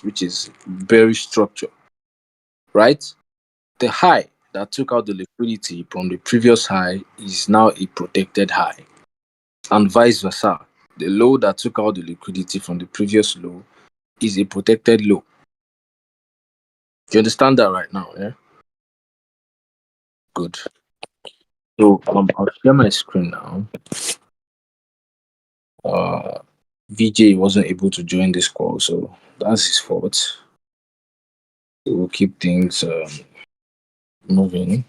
which is bearish structure, right? The high that took out the liquidity from the previous high is now a protected high, and vice versa. The low that took out the liquidity from the previous low is a protected low. Do you understand that right now? Yeah, good. So I'll share my screen now. Uh, VJ wasn't able to join this call, so that's his fault. We'll keep things moving.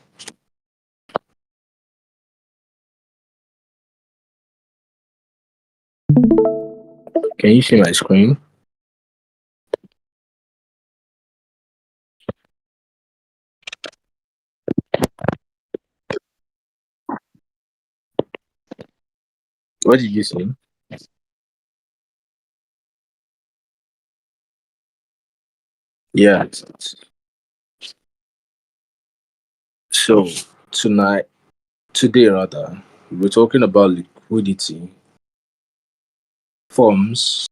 Can you see my screen? What did you say? Yeah. So today rather, we're talking about liquidity, forms,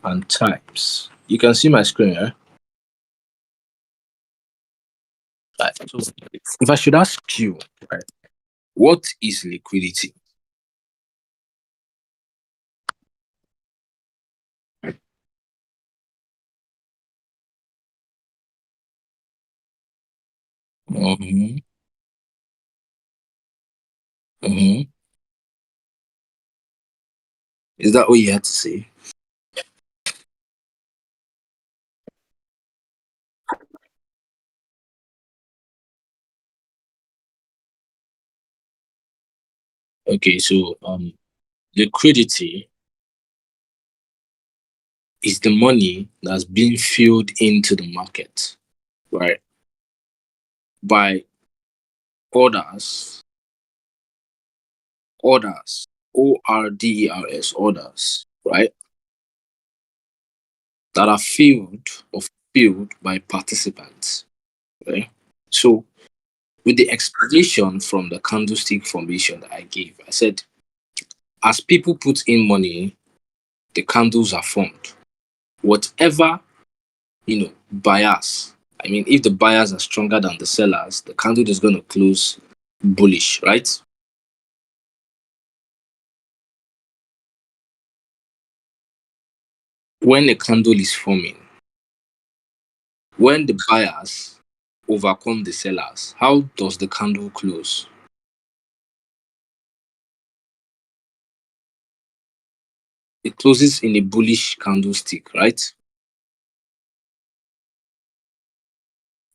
and types. You can see my screen, yeah? Right. So if I should ask you, right, what is liquidity? Mm-hmm. Mm-hmm. Is that what you had to say? Okay, so liquidity is the money that's being filled into the market, right? By orders, orders, orders, right? That are filled or filled by participants, right? So with the explanation from the candlestick formation that I gave, I said as people put in money, the candles are formed. Whatever, buyers. I mean, if the buyers are stronger than the sellers, the candle is going to close bullish, right? When a candle is forming, when the buyers overcome the sellers, how does the candle close? It closes in a bullish candlestick, right?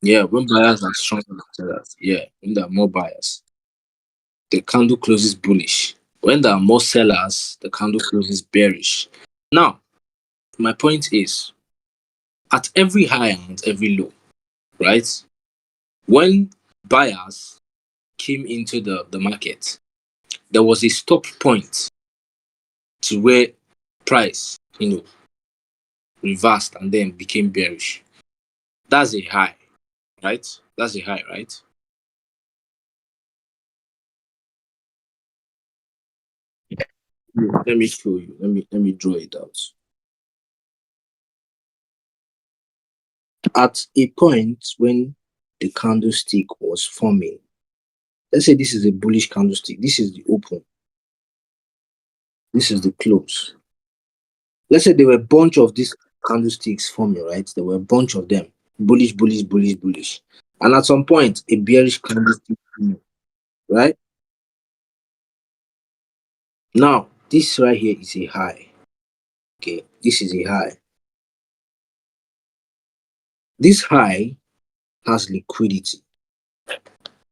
Yeah, when buyers are stronger than sellers, yeah, when there are more buyers, the candle closes bullish. When there are more sellers, the candle closes bearish. Now, my point is at every high and every low, right? When buyers came into the market, there was a stop point to where price, reversed and then became bearish. That's a high, right? That's a high, right? Let me show you. Let me draw it out. At a point when the candlestick was forming, let's say this is a bullish candlestick. This is the open. This is the close. Let's say there were a bunch of these candlesticks forming, right? There were a bunch of them. Bullish, bullish, bullish, bullish. And at some point, a bearish candlestick, right? Now, this right here is a high. Okay, this is a high. This high has liquidity,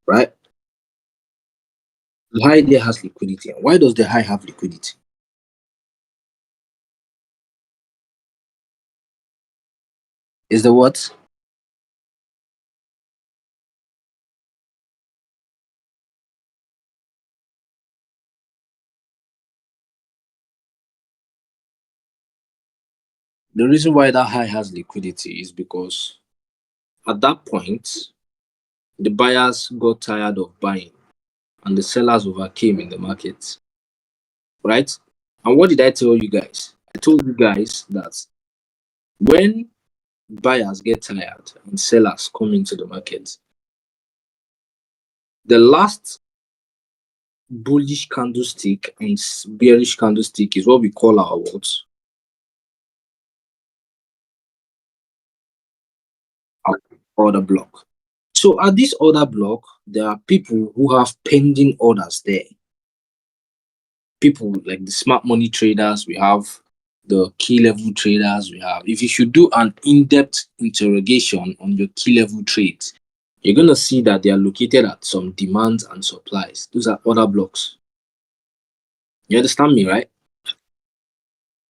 right? The high there has liquidity. And why does the high have liquidity? Is the what? The reason why that high has liquidity is because at that point, the buyers got tired of buying and the sellers overcame in the market, right? And what did I tell you guys? I told you guys that When buyers get tired and sellers come into the market, the last bullish candlestick and bearish candlestick is what we call our what? Our order block. So at this order block, there are people who have pending orders there. People like the smart money traders, we have the key level traders, we have. If you should do an in-depth interrogation on your key level trades, you're gonna see that they are located at some demands and supplies. Those are order blocks. You understand me, right?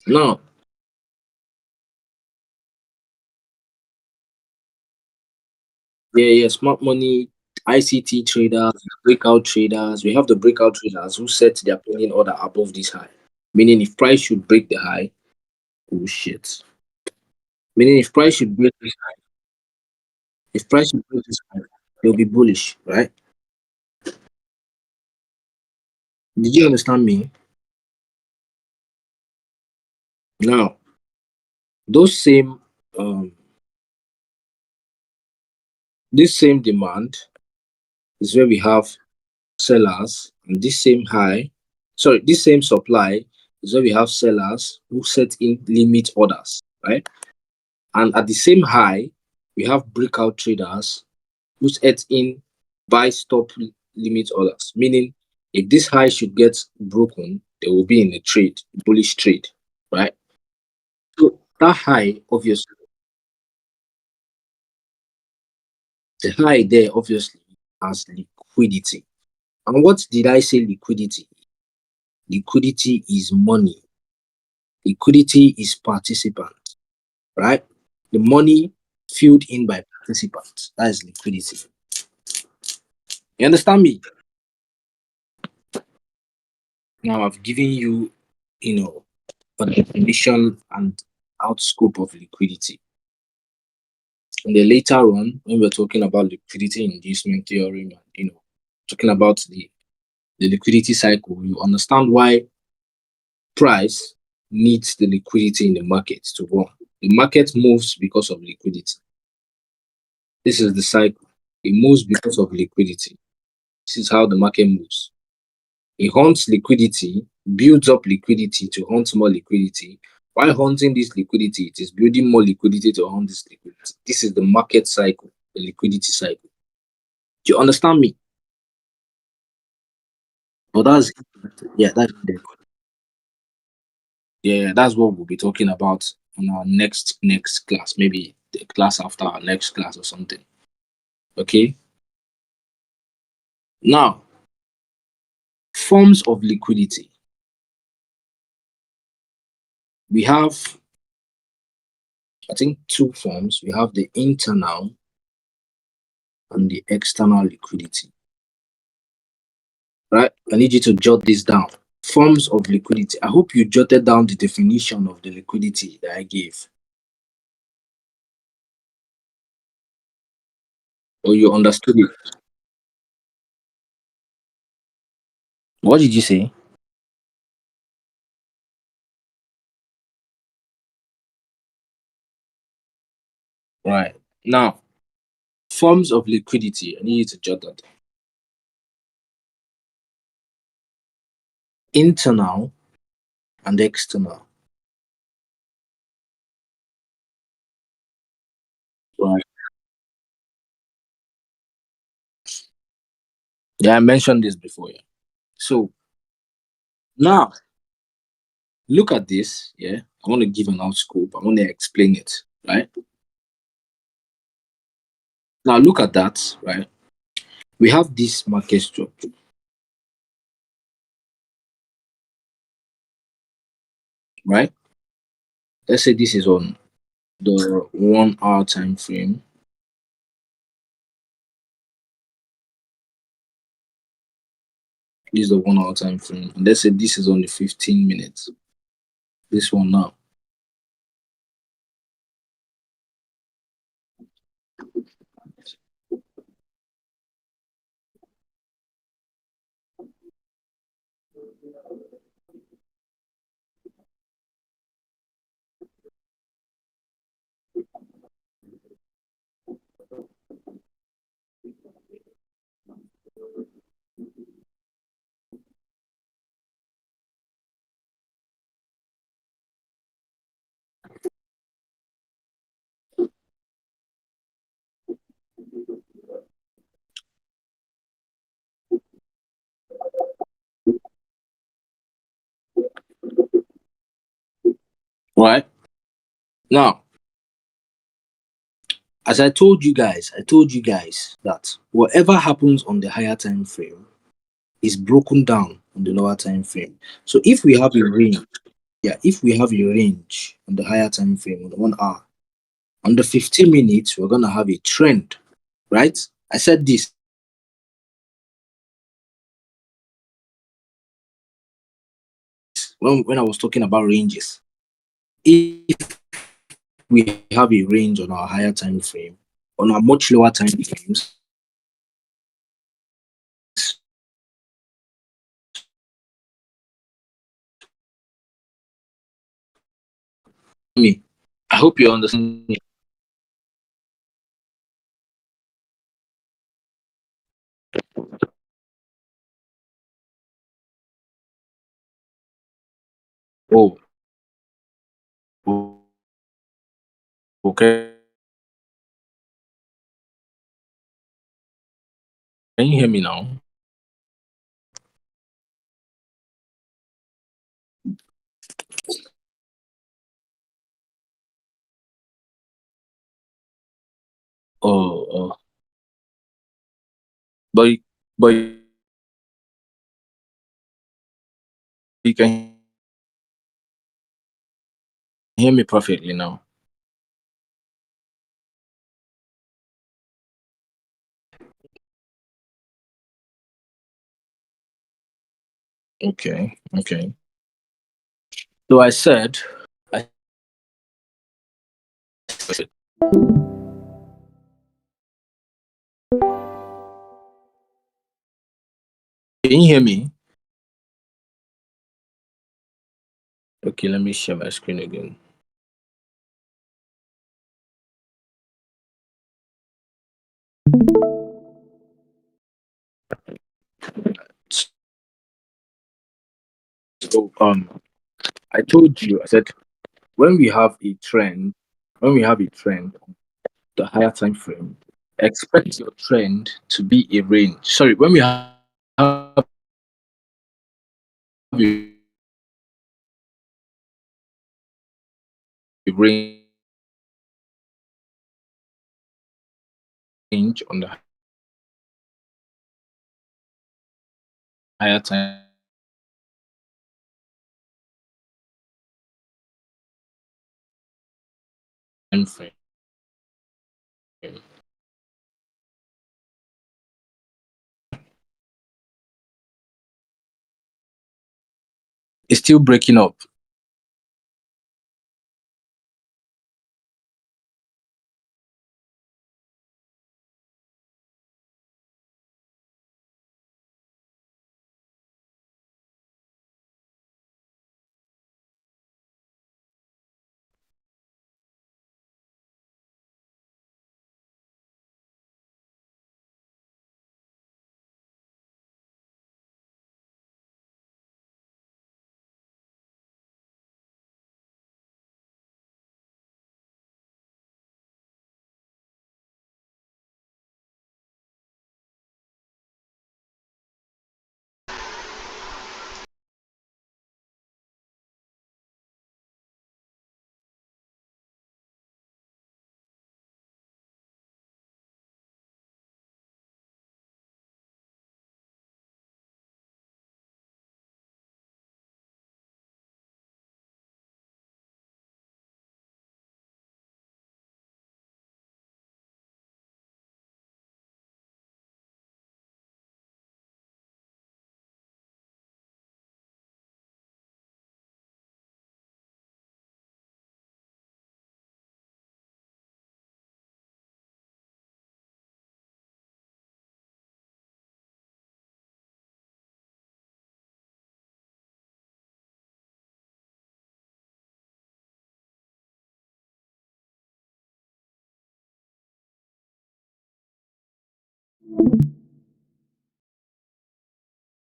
Now, yeah, smart money, ICT traders, breakout traders. We have the breakout traders who set their pending order above this high. Meaning if price should break the high, oh shit. Meaning if price should break this high, they'll be bullish, right? Did you understand me? Now, those same um this same demand is where we have sellers, and this same high, sorry, this same supply is where we have sellers who set in limit orders, right? And at the same high, we have breakout traders who set in buy stop limit orders, meaning if this high should get broken, they will be in a trade, bullish trade, right? So that high, obviously, the high there obviously has liquidity. And what did I say liquidity? Liquidity is money. Liquidity is participant, right? The money filled in by participants. That is liquidity. You understand me? Now I've given you, a definition and outscope of liquidity. And then later on, when we're talking about liquidity inducement theorem, and talking about the liquidity cycle, you understand why price needs the liquidity in the market to run. The market moves because of liquidity. This is the cycle. It moves because of liquidity. This is how the market moves. It hunts liquidity, builds up liquidity to hunt more liquidity. While hunting this liquidity, it is building more liquidity to hunt this liquidity. This is the market cycle, the liquidity cycle. Do you understand me? But that's yeah, that's what we'll be talking about on our next class, maybe the class after our next class or something. Okay. Now, forms of liquidity. We have, I think, two forms. We have the internal and the external liquidity. Right? I need you to jot this down. Forms of liquidity. I hope you jotted down the definition of the liquidity that I gave, or you understood it. What did you say? Right. Now, forms of liquidity. I need you to jot that. Internal and external. Right. Yeah, I mentioned this before. Yeah. So now look at this. Yeah. I want to give an outscope. I want to explain it. Right. Now look at that. Right. We have this market structure. Right. Let's say this is on the 1 hour time frame. This is the 1 hour time frame. And let's say this is on the 15 minutes. This one now. Right now, as I told you guys that whatever happens on the higher time frame is broken down on the lower time frame. So if we have a range, yeah, if we have a range on the higher time frame on 1 hour, on the 15 minutes, we're gonna have a trend, right? I said this when I was talking about ranges. If we have a range on our higher time frame, on our much lower time frames, me. I hope you understand me. Oh, okay. Can you hear me now? Oh, oh. But but you can hear me perfectly now. Okay, okay. So I said, can you hear me? Okay, let me share my screen again. So I told you, I said when we have a trend, when we have a trend on the higher time frame, expect your trend to be a range. Sorry, when we have a range on the higher time frame, it's still breaking up.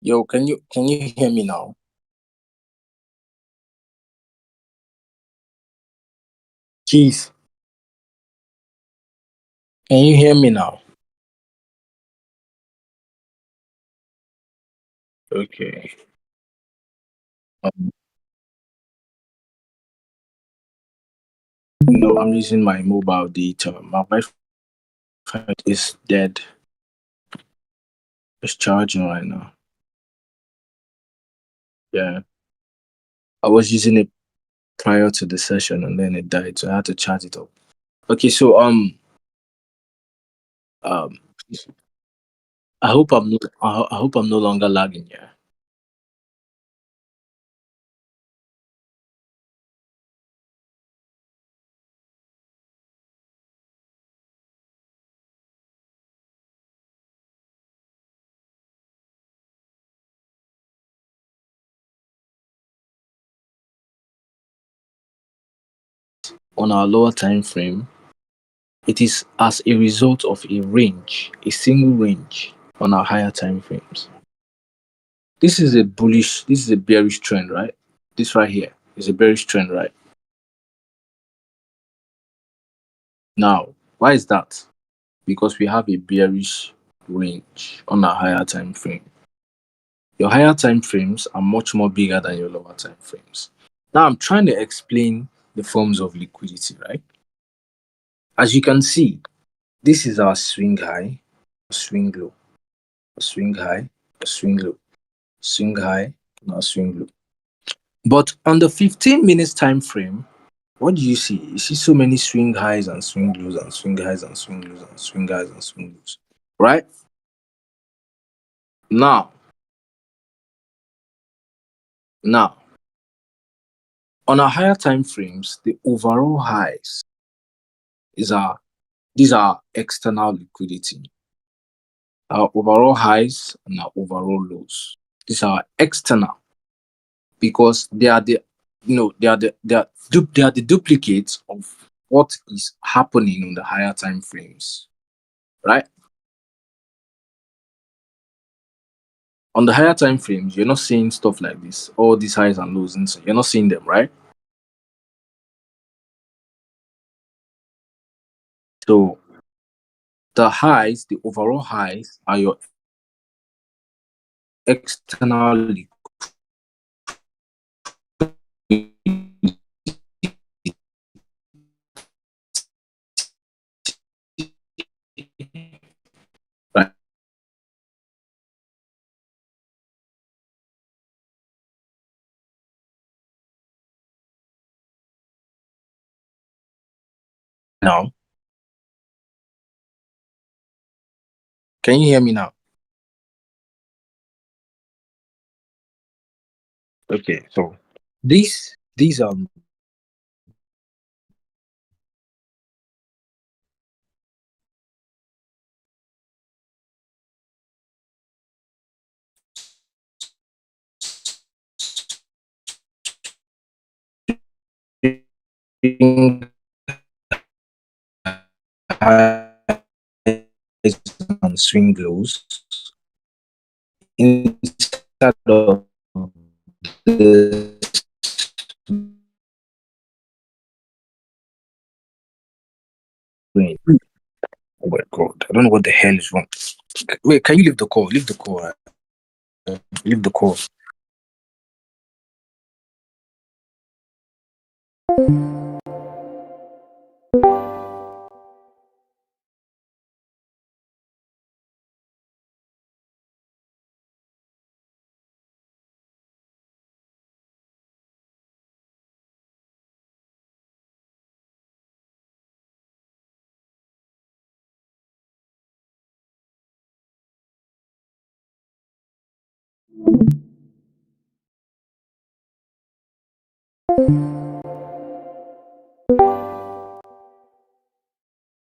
Yo, can you hear me now? Jeez, can you hear me now? Okay. Um, No, I'm using my mobile data. My Wi-Fi is dead. It's charging right now. Yeah, I was using it prior to the session and then it died, so I had to charge it up. Okay, so um, I hope I'm no longer lagging. Yeah. On our lower time frame, it is as a result of a range, a single range on our higher time frames. This is a bearish trend, right? This right here is a bearish trend, right? Now, why is that? Because we have a bearish range on our higher time frame. Your higher time frames are much more bigger than your lower time frames. Now, I'm trying to explain the forms of liquidity, right? As you can see, this is our swing high, swing low, swing high, swing low, swing high, now swing low. But on the 15 minutes time frame, what do you see? You see so many swing highs and swing lows and swing highs and swing lows and swing highs and swing lows, right? Now, now, on our higher time frames, the overall highs is our these are external liquidity. Our overall highs and our overall lows. These are external because they are the they are the duplicates of what is happening on the higher time frames, right? On the higher time frames, you're not seeing stuff like this, all these highs and lows, and so you're not seeing them, right? So the highs, the overall highs, are your external right now. Can you hear me now? Okay, so these highs and swing lows instead of the screen. Oh my god, I don't know what the hell is wrong. Wait, can you leave the call? Leave the call. Leave the call.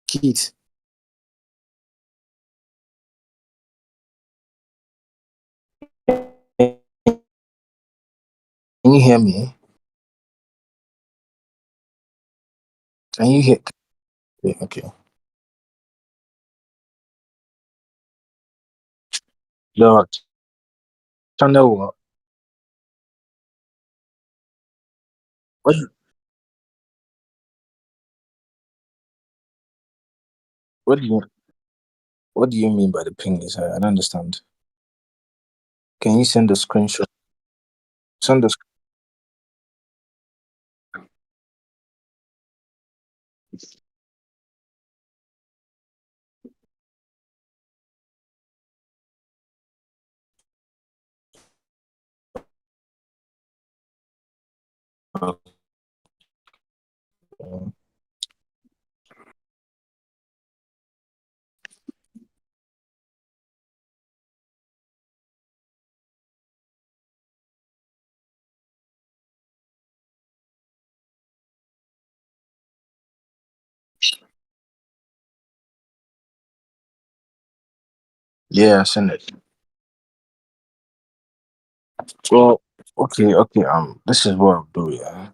Keith, can you hear me? Can you hear? Okay. Okay. The channel. What? What do you What do you mean by the ping is? I don't understand. Can you send a screenshot? Send us. Yeah, I seen it. Well, okay. This is what I'll do. Yeah,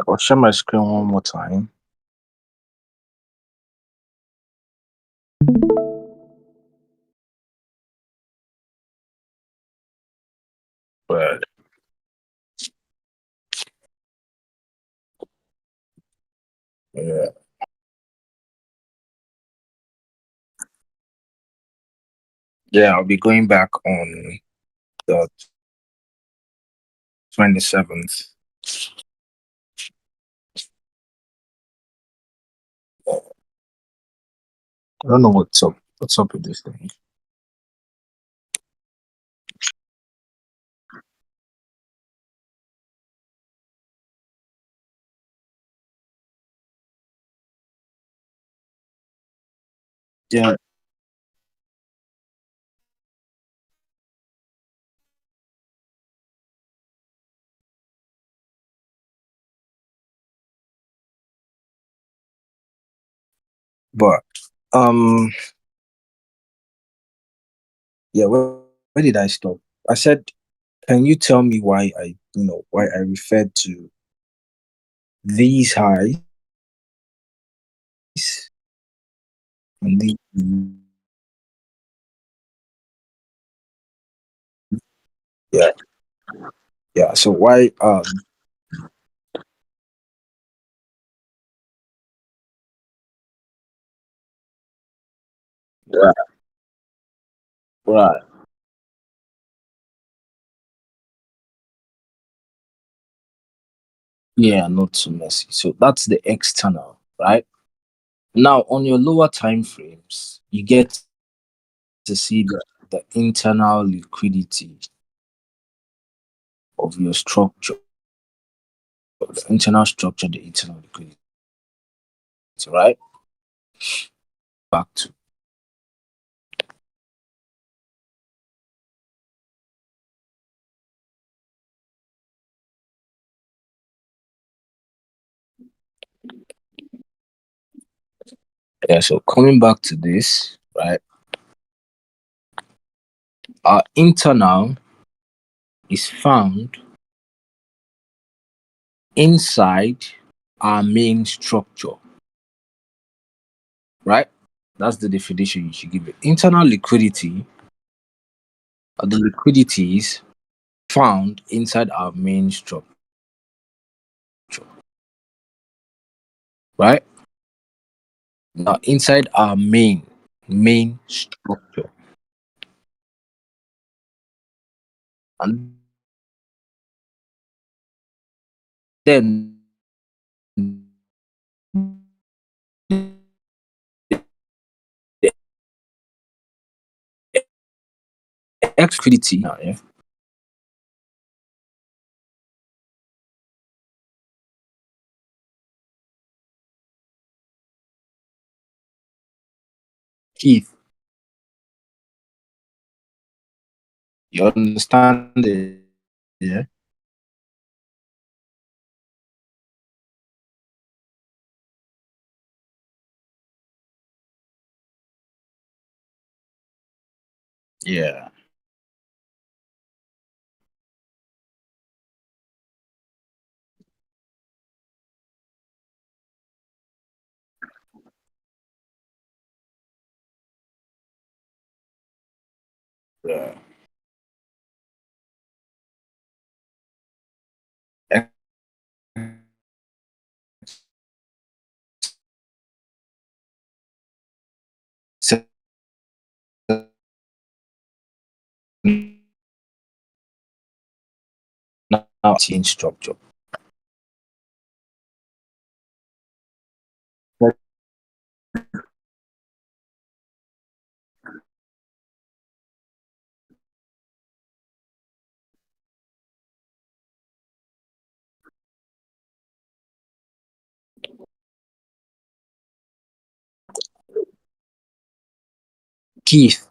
I'll share my screen one more time. But yeah, yeah, I'll be going back on the 27th. I don't know what's up. What's up with this thing? Yeah, but um, yeah. Where did I stop? I said, can you tell me why why I referred to these highs and these? Yeah, yeah. So why? Right, right. Yeah, not too messy. So that's the external, right? Now on your lower time frames, you get to see the internal liquidity of your structure, the internal structure, the internal liquidity, right? Back to yeah. So coming back to this, right? Our internal is found inside our main structure, right? That's the definition you should give it. Internal liquidity are the liquidities found inside our main structure, right? Now, inside our main structure, and then the X liquidity. Now, yeah, Keith, you understand it? Yeah, yeah. Yeah. Now change structure. Keith,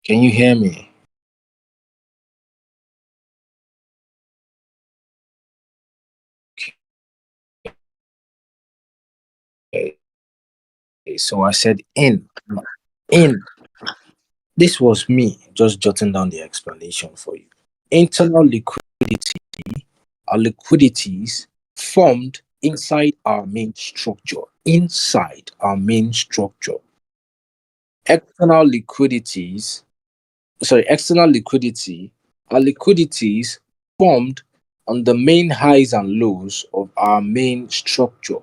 can you hear me? Okay, so I said in. In. This was me just jotting down the explanation for you. Internal liquidity are liquidities formed inside our main structure. Inside our main structure. External liquidities, external liquidity are liquidities formed on the main highs and lows of our main structure.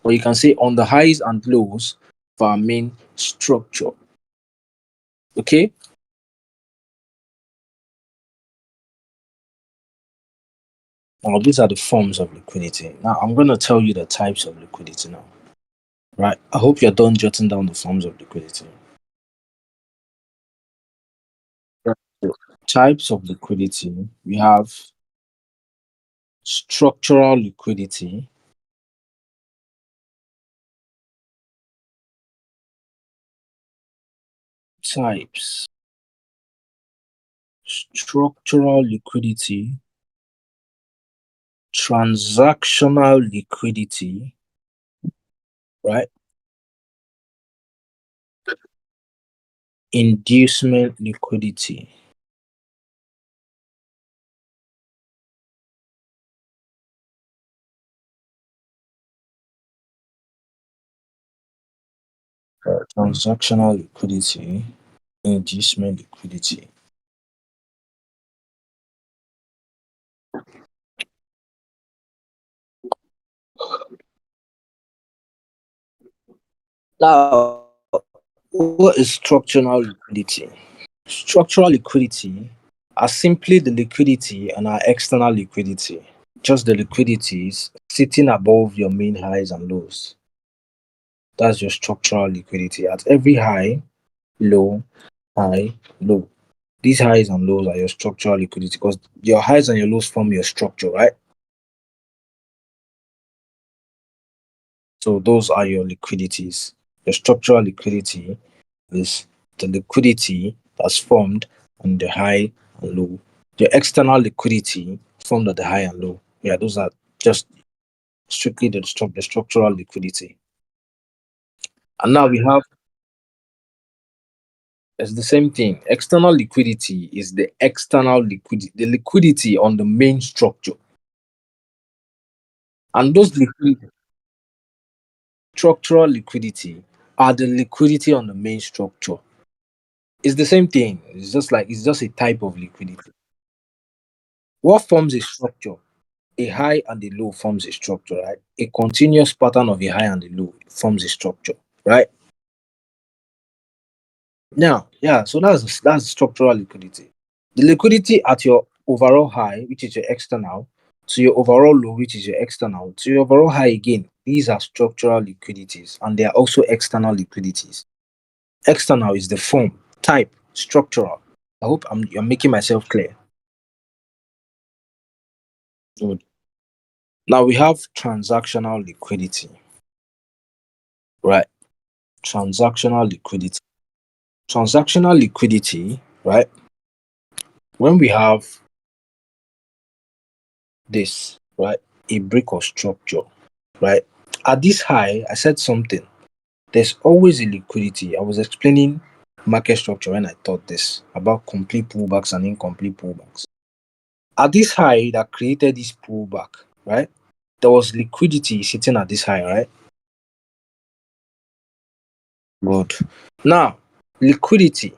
Or you can say on the highs and lows of our main structure. Okay? Now, these are the forms of liquidity. Now, I'm going to tell you the types of liquidity now. Right? I hope you're done jotting down the forms of liquidity. Right. So, types of liquidity, we have structural liquidity, types, structural liquidity, transactional liquidity, right? Inducement liquidity. Transactional liquidity, inducement liquidity. Now, what is structural liquidity? Structural liquidity are simply the liquidity and our external liquidity. Just the liquidities sitting above your main highs and lows. That's your structural liquidity. At every high, low, high, low. These highs and lows are your structural liquidity because your highs and your lows form your structure, right? So those are your liquidities. Your structural liquidity is the liquidity that's formed on the high and low. The external liquidity formed at the high and low. Yeah, those are just strictly the structural liquidity. And now we have it's the same thing. External liquidity is the external liquidity, the liquidity on the main structure. And those structural liquidity are the liquidity on the main structure. It's the same thing. It's just a type of liquidity. What forms a structure? A high and a low forms a structure, right? A continuous pattern of a high and a low forms a structure, right? Now, yeah, so that's structural liquidity. The liquidity at your overall high, which is your external, to your overall low, which is your external, to your overall high again. These are structural liquidities, and they are also external liquidities. External is the form, type, structural. I hope I'm making myself clear. Good. Now we have transactional liquidity, right? Transactional liquidity. Transactional liquidity, right? When we have this, right, a brick of structure, right? At this high, I said something. There's always a liquidity. I was explaining market structure when I taught this about complete pullbacks and incomplete pullbacks. At this high that created this pullback, right? There was liquidity sitting at this high, right? Good. Now, liquidity,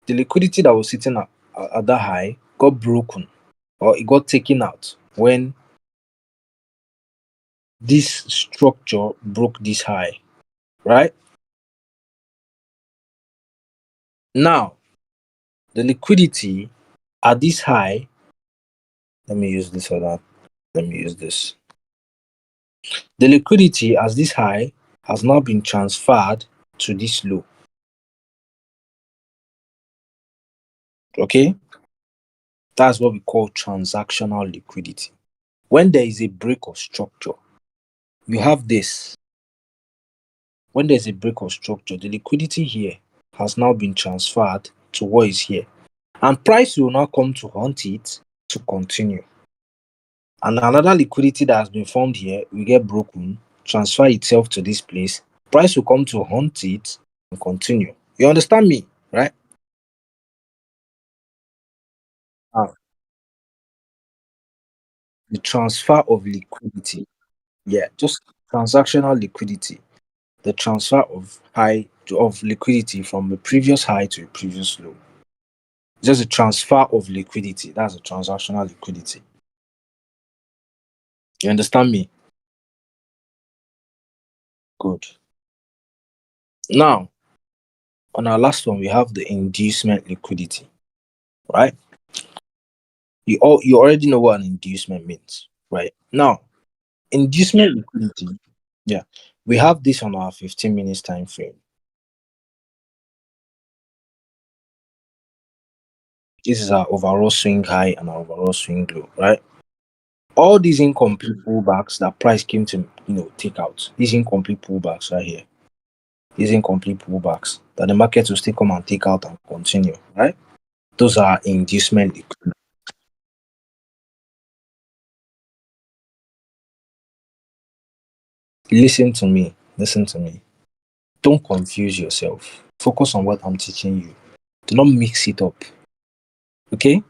the liquidity that was sitting at that high got broken or it got taken out when this structure broke this high, right? Now, the liquidity at this high, let me use this or that. Let me use this. The liquidity as this high has now been transferred to this low. Okay? That's what we call transactional liquidity. When there is a break of structure, you have this. when there's a break of structure, the liquidity here has now been transferred to what is here. And price will now come to hunt it to continue. And another liquidity that has been formed here will get broken, transfer itself to this place. Price will come to hunt it and continue. You understand me, right? Now, the transfer of liquidity. Yeah, just transactional liquidity. The transfer of liquidity from a previous high to a previous low. Just a transfer of liquidity. That's a transactional liquidity. You understand me? Good. Now, on our last one, we have the inducement liquidity, right? You already know what an inducement means, right? Now, inducement liquidity, yeah, we have this on our 15 minutes time frame. This is our overall swing high and our overall swing low, right? All these incomplete pullbacks that price came to take out, these incomplete pullbacks right here, these incomplete pullbacks that the market will still come and take out and continue, right? Those are inducement liquidity. Listen to me. Don't confuse yourself. Focus on what I'm teaching you. Do not mix it up. Okay?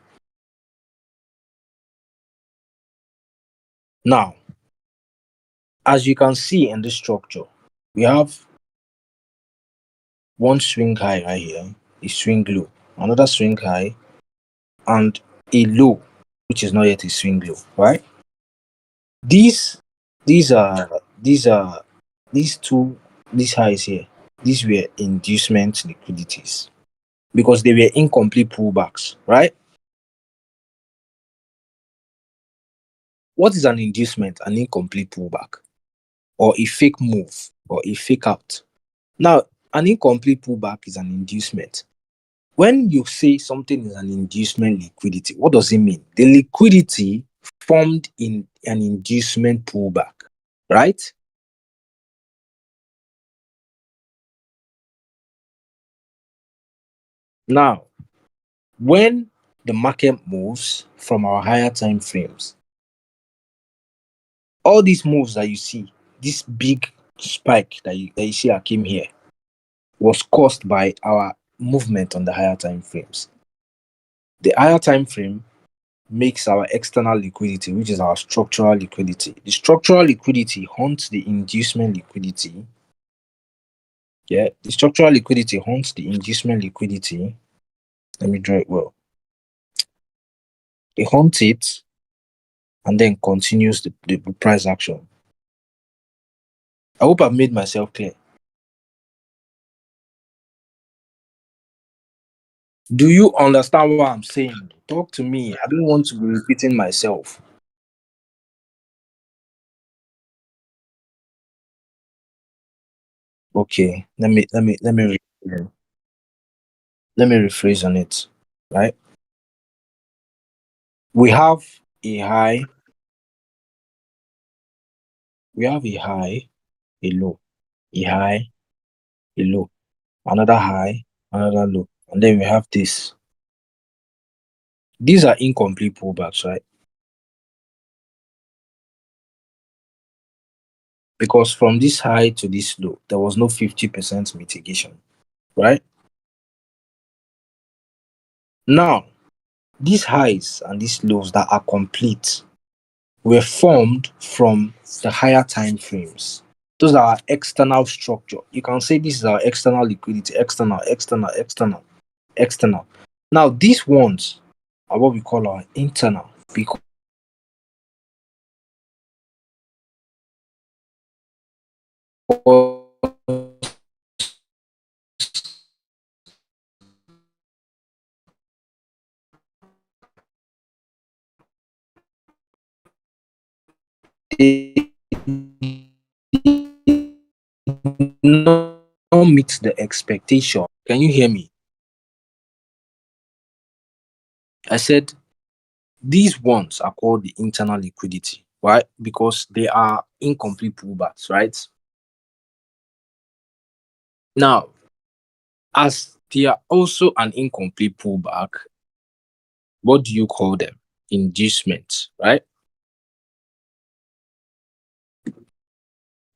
Now, as you can see in this structure, we have one swing high right here, a swing low, another swing high, and a low, which is not yet a swing low, right? These these are these are these two these highs here, these were inducement liquidities because they were incomplete pullbacks, right? What is an inducement? An incomplete pullback or a fake move or a fake out. Now, an incomplete pullback is an inducement. When you say something is an inducement liquidity, what does it mean? The liquidity formed in an inducement pullback, right? Now, when the market moves from our higher time frames, all these moves that you see, this big spike that you see that came here, was caused by our movement on the higher time frames. The higher time frame makes our external liquidity, which is our structural liquidity. The structural liquidity hunts the inducement liquidity. Yeah, the structural liquidity hunts the inducement liquidity. Let me draw it well. It hunts it and then continues the price action. I hope I've made myself clear. Do you understand what I'm saying? Talk to me. I don't want to be repeating myself. Okay, let me rephrase on it. Right? We have a high, we have a high, a low, a high, a low, another high, another low, and then we have this. These are incomplete pullbacks, right? Because from this high to this low, there was no 50% mitigation, right? Now, these highs and these lows that are complete were formed from the higher time frames. Those are our external structure. You can say this is our external liquidity, external. Now, these ones are what we call our internal because they not meet the expectation. Can you hear me? I said these ones are called the internal liquidity, right? Because they are incomplete pullbacks, right? Now, as they are also an incomplete pullback, what do you call them? Inducements, right?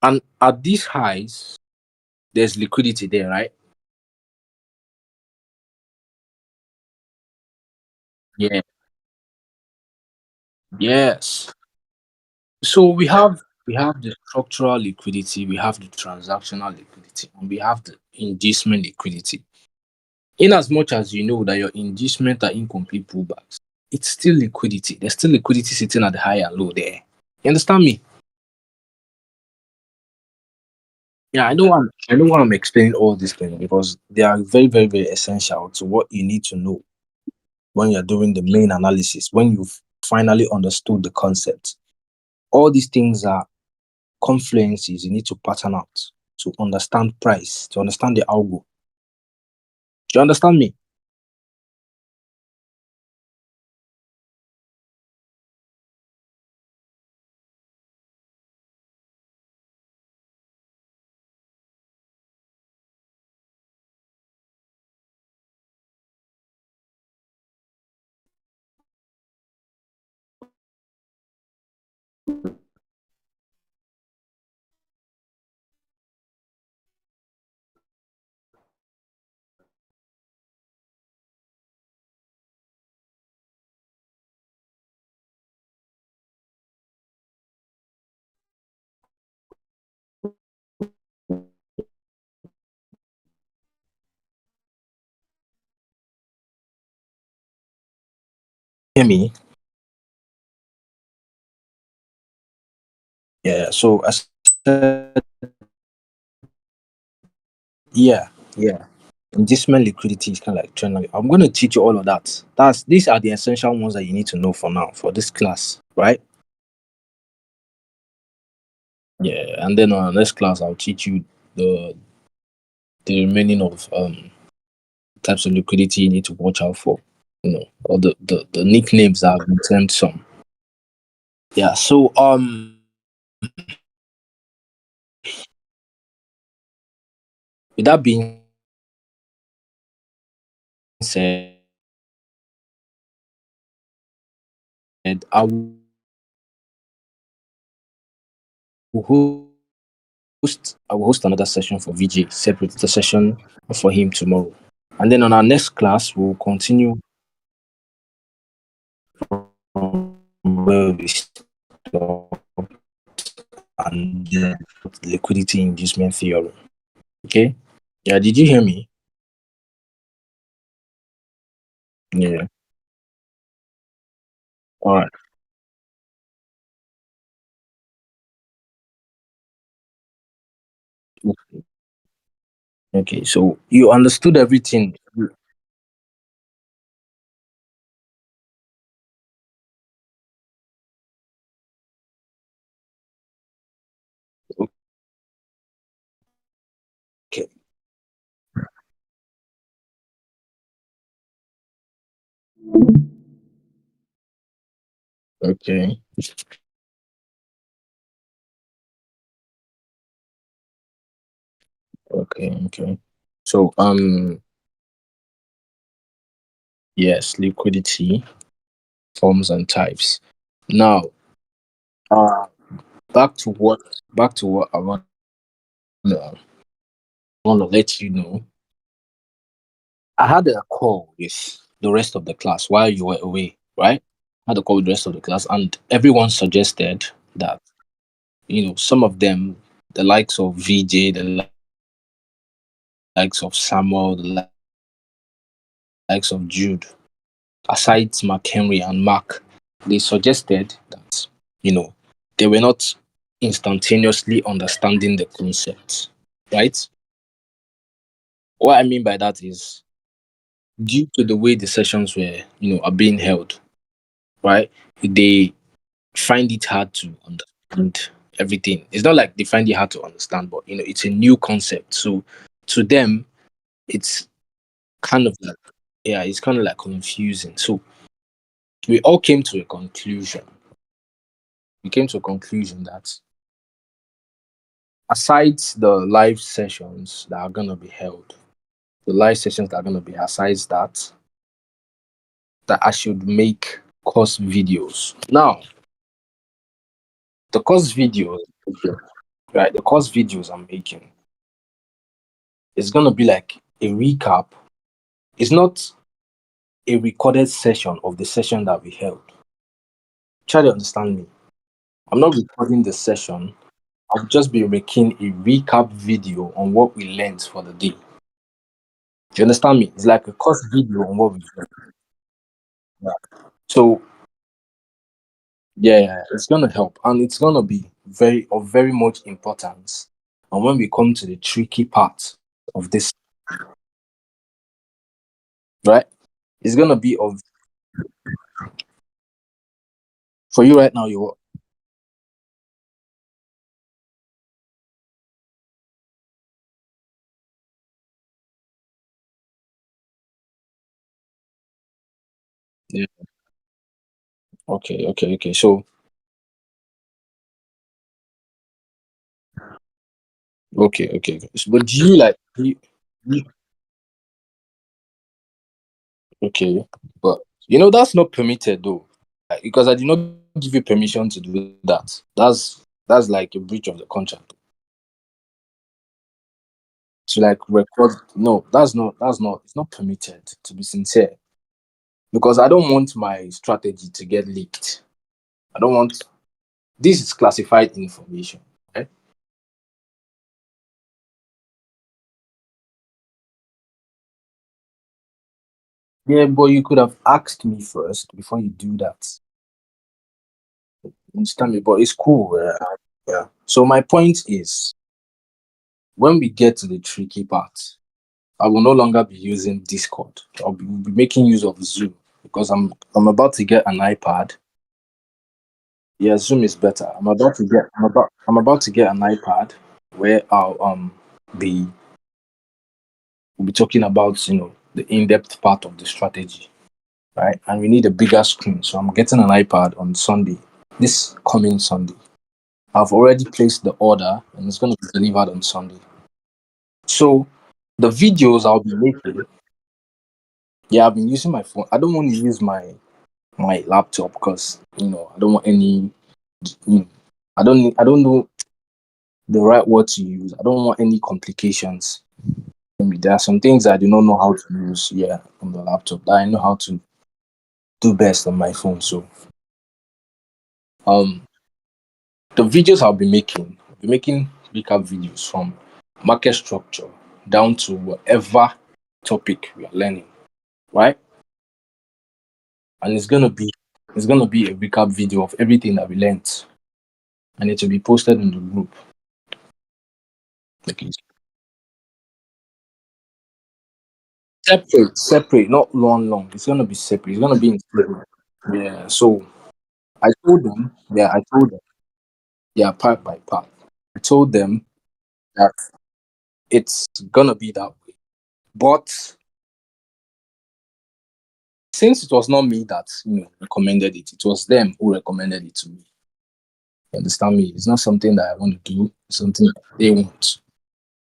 And at these highs, there's liquidity there, right? Yeah. Yes. So we have the structural liquidity, we have the transactional liquidity, and we have the inducement liquidity. In as much as you know that your inducement are incomplete pullbacks, it's still liquidity. There's still liquidity sitting at the high and low there. You understand me? Yeah, I know why I'm explaining all these things because they are very, very, very essential to what you need to know when you're doing the main analysis, when you've finally understood the concept. All these things are confluences you need to pattern out to understand price, to understand the algo. Do you understand me? Hear me? Yeah. So I said, yeah. Investment liquidity is kind of like trend. I'm going to teach you all of that. These are the essential ones that you need to know for now for this class, right? Yeah, and then on the next class, I'll teach you the the remaining of types of liquidity you need to watch out for. Or the nicknames that have been termed some. Yeah. So with that being said, will host another session for VJ, separate the session for him tomorrow. And then on our next class, we'll continue from where we stop and then liquidity inducement theory. Okay? Yeah, did you hear me? Yeah. All right. Okay, so you understood everything. Okay. Okay. Okay. Okay. So yes, liquidity forms and types. Now, uh back to what uh, want to let you know. I had a call with the rest of the class while you were away, right? I had a call with the rest of the class, and everyone suggested that some of them, the likes of VJ, the likes of Samuel, the likes of Jude, aside Mark Henry and Mark, they suggested that you know they were not instantaneously understanding the concept, right? What I mean by that is due to the way the sessions were, are being held, right? They find it hard to understand everything. It's not like they find it hard to understand, but it's a new concept. So to them, it's kind of like yeah, it's kind of like confusing. So we all came to a conclusion. We came to a conclusion that aside the live sessions that are gonna be held, the live sessions that are gonna be aside that I should make course videos. Now, the course videos, right? The course videos I'm making is gonna be like a recap. It's not a recorded session of the session that we held. Try to understand me. I'm not recording the session. I'll just be making a recap video on what we learned for the day. Do you understand me? It's like a course video on what we learned. Yeah. So yeah, it's gonna help, and it's gonna be very much importance. And when we come to the tricky part of this, right? It's gonna be of for you right now. You yeah. Okay. So okay. But do you like you- okay? But that's not permitted though, because I did not give you permission to do that. That's like a breach of the contract. To like record, no, that's not. It's not permitted. To be sincere, because I don't want my strategy to get leaked. I don't want this is classified information. Okay? Yeah, but you could have asked me first before you do that. Understand me? But it's cool. Yeah. So my point is, when we get to the tricky part, I will no longer be using Discord. I'll be making use of Zoom because I'm about to get an iPad. Yeah, Zoom is better. I'm about to get an iPad where I'll be we'll be talking about the in-depth part of the strategy, right? And we need a bigger screen. So I'm getting an iPad on Sunday, this coming Sunday. I've already placed the order and it's going to be delivered on Sunday. So the videos I'll be making, yeah, I've been using my phone. I don't want to use my laptop because I don't want any. You know, I don't know the right word to use. I don't want any complications. There are some things I do not know how to use. Yeah, on the laptop that I know how to do best on my phone. So um, the videos I'll be making recap videos from market structure down to whatever topic we are learning, right? And it's gonna be a recap video of everything that we learned, and it will be posted in the group. Okay. Separate, not long. It's gonna be separate. It's gonna be in separate. Yeah. So I told them, yeah, part by part. I told them that it's gonna be that way. But since it was not me that recommended it, it was them who recommended it to me. You understand me? It's not something that I want to do. It's something that they want.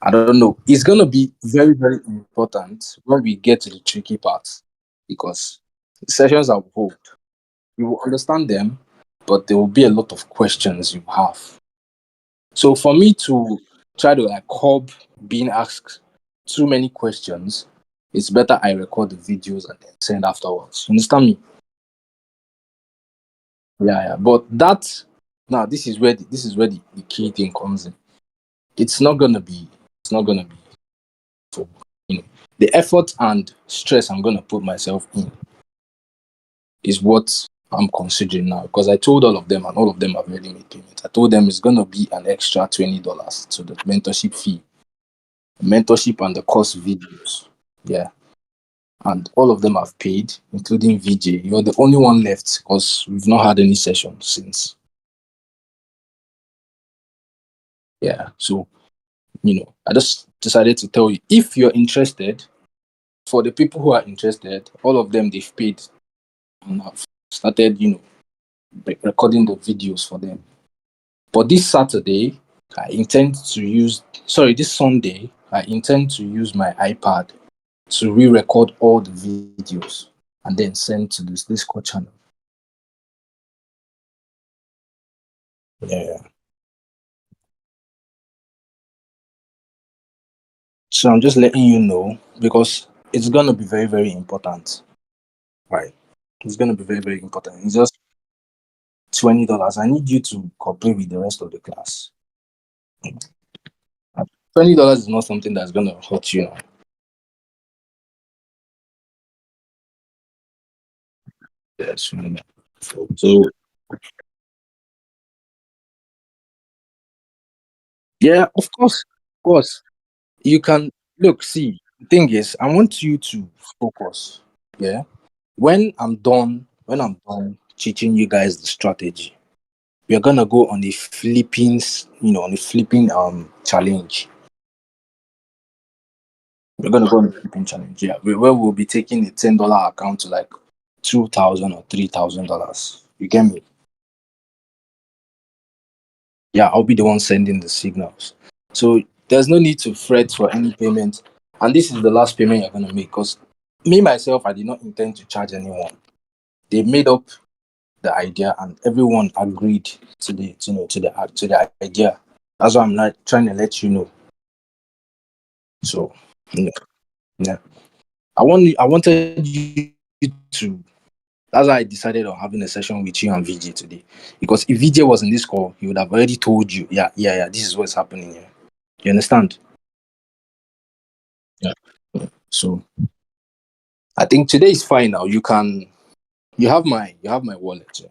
I don't know. It's gonna be very important when we get to the tricky parts because the sessions I will hold, you will understand them, but there will be a lot of questions you have. So for me to try to like curb being asked too many questions, it's better I record the videos and then send afterwards. You understand me? Yeah. But that now this is where the key thing comes in. It's not gonna be for you know the effort and stress I'm gonna put myself in is what I'm considering now because I told all of them and all of them have already made payment. I told them it's gonna be an extra $20 to the mentorship fee, mentorship and the course videos. Yeah. And all of them have paid, including VJ. You're the only one left because we've not had any session since. Yeah. So, I just decided to tell you if you're interested, for the people who are interested, all of them they've paid and have started, recording the videos for them. But this Saturday, I intend to use, sorry, this Sunday, I intend to use my iPad to re-record all the videos and then send to this Discord channel. Yeah. So I'm just letting you know because it's gonna be very, very important. Right. It's gonna be very, very important. It's just $20. I need you to cooperate with the rest of the class. $20 is not something that's gonna hurt you now. Yes. So yeah, of course. You can look, see, the thing is, I want you to focus. Yeah. When I'm done teaching you guys the strategy, we're gonna go on a on a flipping challenge. We're gonna go on a flipping challenge, yeah. Where we'll be taking a $10 account to like 2,000 or $3,000. You get me? Yeah, I'll be the one sending the signals. So there's no need to fret for any payment. And this is the last payment you're gonna make because me myself, I did not intend to charge anyone. They made up the idea and everyone agreed to the to the idea. That's why I'm not trying to let you know. So yeah, yeah. I wanted you to, that's why I decided on having a session with you and VJ today. Because if VJ was in this call, he would have already told you, yeah, this is what's happening here. You understand? Yeah. So I think today is fine now. You have my wallet. Yeah.